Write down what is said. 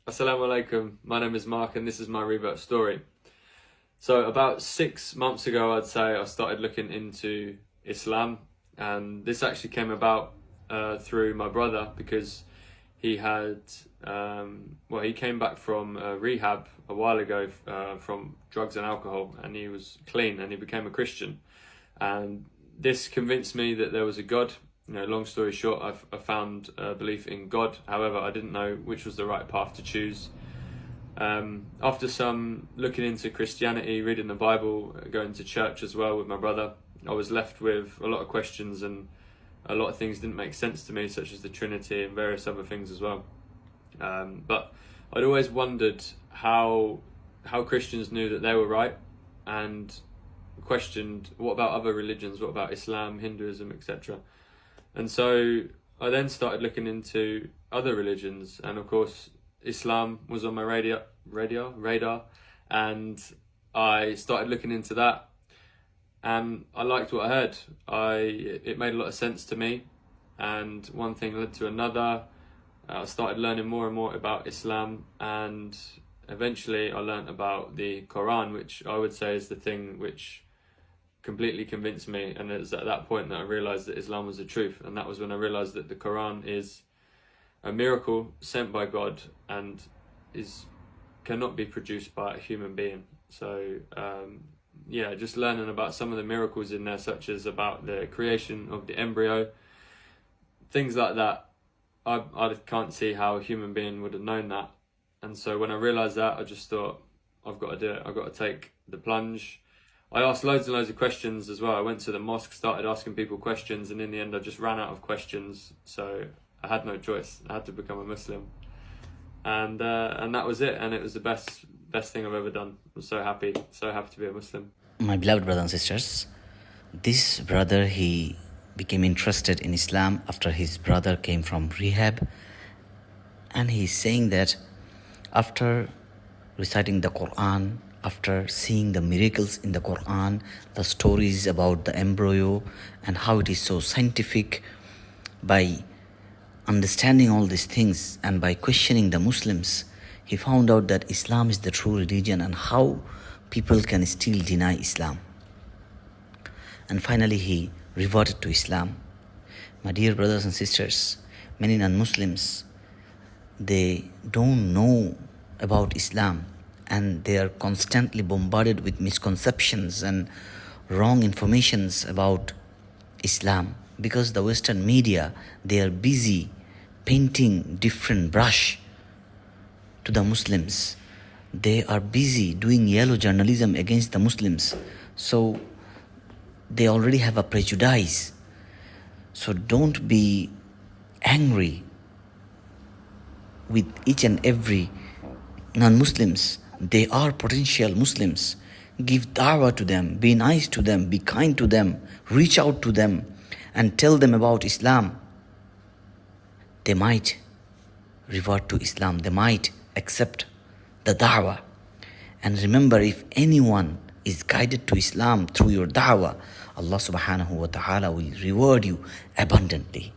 Assalamu alaikum, my name is Mark and this is my rebirth story. So about 6 months ago, I'd say, I started looking into Islam, and this actually came about through my brother because he had, he came back from rehab a while ago from drugs and alcohol, and he was clean and he became a Christian. And this convinced me that there was a God. Long story short, I found belief in God. However, I didn't know which was the right path to choose. After some looking into Christianity, reading the Bible, going to church as well with my brother, I was left with a lot of questions, and a lot of things didn't make sense to me, such as the Trinity and various other things as well. But I'd always wondered how Christians knew that they were right, and questioned, what about other religions? What about Islam, Hinduism, etc.? And so I then started looking into other religions, and of course Islam was on my radar, and I started looking into that, and I liked what I heard. It made a lot of sense to me, and one thing led to another. I started learning more and more about Islam, and eventually I learned about the Quran, which I would say is the thing which completely convinced me. And it was at that point that I realized that Islam was the truth, and that was when I realized that the Quran is a miracle sent by God and cannot be produced by a human being. So just learning about some of the miracles in there, such as about the creation of the embryo, things like that. I can't see how a human being would have known that. And so when I realized that, I just thought, I've got to do it. I've got to take the plunge. I asked loads and loads of questions as well. I went to the mosque, started asking people questions, and in the end I just ran out of questions. So I had no choice. I had to become a Muslim. And that was it. And it was the best thing I've ever done. I'm so happy to be a Muslim. My beloved brothers and sisters, this brother, he became interested in Islam after his brother came from rehab. And he's saying that after reciting the Quran, after seeing the miracles in the Quran, the stories about the embryo and how it is so scientific, by understanding all these things and by questioning the Muslims, he found out that Islam is the true religion and how people can still deny Islam. And finally he reverted to Islam. My dear brothers and sisters, many non-Muslims, they don't know about Islam, and they are constantly bombarded with misconceptions and wrong informations about Islam, because the Western media, they are busy painting different brush to the Muslims. They are busy doing yellow journalism against the Muslims. So they already have a prejudice. So don't be angry with each and every non-Muslims. They are potential Muslims. Give da'wah to them, be nice to them, be kind to them, reach out to them and tell them about Islam. They might revert to Islam, they might accept the da'wah. And remember, if anyone is guided to Islam through your da'wah, Allah subhanahu wa ta'ala will reward you abundantly.